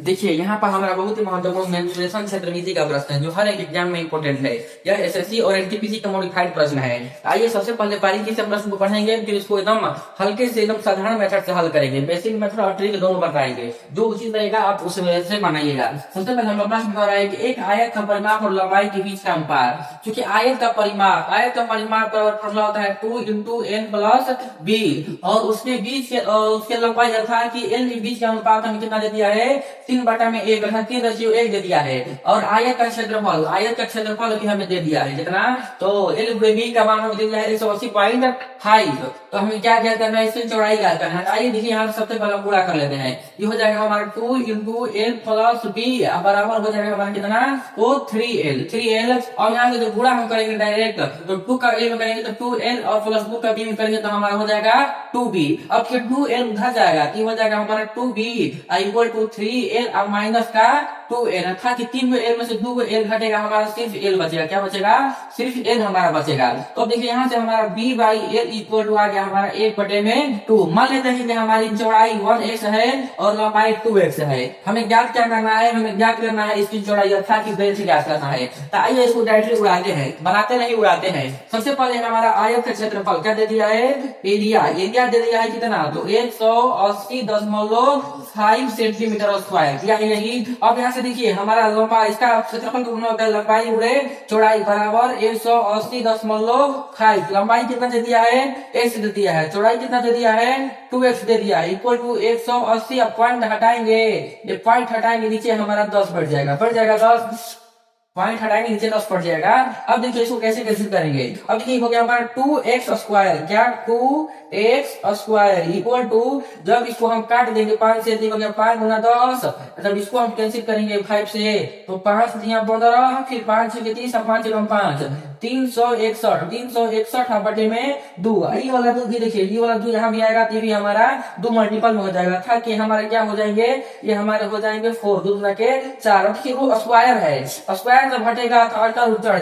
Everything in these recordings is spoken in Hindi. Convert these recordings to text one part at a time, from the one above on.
देखिए यहाँ पर हमारा बहुत ही महत्वपूर्ण मेंसुरेशन क्षेत्रमिति का प्रश्न है जो हर एक एग्जाम में इंपोर्टेंट है। यह एसएससी और एनटीपीसी का मॉडिफाइड प्रश्न है। आइए सबसे पहले बारीकी से प्रश्न को पढ़ेंगे, फिर इसको एकदम हल्के से एकदम साधारण मेथड से हल करेंगे। बेसिक मेथड और ट्रिक दोनों बताएंगे, जो उचित रहेगा आप उस वजह से बनाइएगा। सबसे पहले हम प्रश्न कर रहे हैं कि एक आयत का परिमाप और लंबाई के बीच का अनुपात। क्योंकि आयत का परिमाप फॉर्मूला होता है 2 into n प्लस b और उसके बीच उसके लंबाई अर्थात कि n के बीच का अनुपात हमें कितना दे दिया है 3/1 अर्थात 3:1 दे दिया है। और आयत का क्षेत्रफल भी हमें दे दिया है कितना, तो l बी का मान हमें दे दिया है 180.5। तो हमें क्या क्या करना है, इसकी चौड़ाई क्या करना है। आइए देखिए यहाँ सबसे पहले पूरा कर लेते हैं। ये हो जाएगा हमारा 2 into n प्लस b बराबर हो जाएगा हमारा कितना, वो 3l। और यहाँ से जो गुणा हम करेंगे डायरेक्ट, तो 2 का a में करेंगे तो 2l और प्लस 2 का b में करेंगे तो हमारा हो जाएगा 2b। अब फिर 2l उधर जाएगा तो हो जाएगा हमारा 2b इक्वल टू 3l और माइनस का 2l अर्थात कि 3 l में से 2 l घटेगा, हमारा सिर्फ l बचेगा। क्या बचेगा, सिर्फ l हमारा बचेगा। तो देखिए यहाँ से हमारा b by l equal to आ गया हमारा 1/2। मान लेते हैं कि हमारी चौड़ाई 1x है और लंबाई 2x है। हमें ज्ञात क्या करना है, हमें ज्ञात करना है इसकी चौड़ाई अर्थात कि बेस ज्ञात करना है। तो आइए इसको डायरेक्टली उड़ाते हैं, बनाते नहीं उड़ाते हैं। सबसे पहले हमारा आयत का क्षेत्रफल क्या दे दिया है, एरिया दे दिया है कितना, तो 180.5 सेंटीमीटर स्क्वायर दिया है यही। अब यहाँ से देखिए हमारा लंबाई, इसका क्षेत्रफल का लंबाई उड़े चौड़ाई बराबर 180.5। लंबाई कितना दे दिया है, x दे दिया है। चौड़ाई कितना दे दिया है, 2x दे दिया है। Equal to 180। अब पॉइंट हटाएंगे, ये पॉइंट हटाएंगे नीचे हमारा 10 बढ़ जाएगा 10 पॉइंट हटाएंगे नीचे 10 पड़ जाएगा। अब देखिए इसको कैसे कैसे करेंगे। अब देखिए हो गया हमारा 2x स्क्वायर, क्या 2x स्क्वायर इक्वल टू, जब इसको हम काट देंगे 5 से, हो गया 5 गुना 10। जब इसको हम कैंसिल करेंगे 5 से तो 5 दिया 15, फिर 5 से 30 और 5 से 5 361 बटे में 2। ये वाला 2 भी देखिए, ये वाला 2 यहाँ भी आएगा तो ये भी हमारा 2 मल्टीपल में हो जाएगा। था कि हमारे क्या हो जाएंगे, ये हमारे हो जाएंगे 4 2 गुना के 4। अब देखिए वो स्क्वायर है, स्क्वायर जब घटेगा तो अंडर रूट चढ़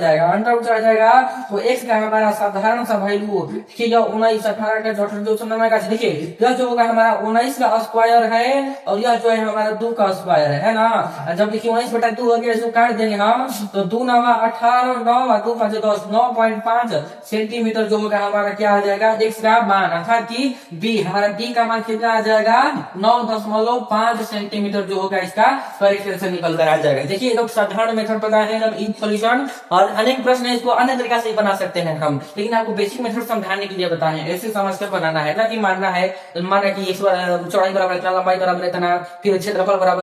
जाएगा। तो x का हमारा साधारण सा वैल्यू देखिए 19 18 का 99 का। देखिए यह जो होगा हमारा 19 का स्क्वायर है और यह जो है हमारा 2 का स्क्वायर है ना। जब देखिए 19/2 हो गया, इसको काट देंगे हम तो 2 9 18 9 और 2 5 10 9.5 सेंटीमीटर जो होगा हमारा क्या आ जाएगा, x का मान अर्थात कि b, हमारा b का मान कितना आ जाएगा 9.5 सेंटीमीटर जो होगा इसका करेक्ट से निकल कर आ जाएगा। देखिए एक साधारण मेथड पता है सॉल्यूशन, और अनेक प्रश्न है इसको अन्य तरीका से बना सकते हैं हम, लेकिन आपको बेसिक मेथड समझाने के लिए बताए हैं। ऐसे समझ कर बनाना है ना कि मानना कि चौड़ाई बराबर इतना, लंबाई बराबर इतना, फिर क्षेत्रफल बराबर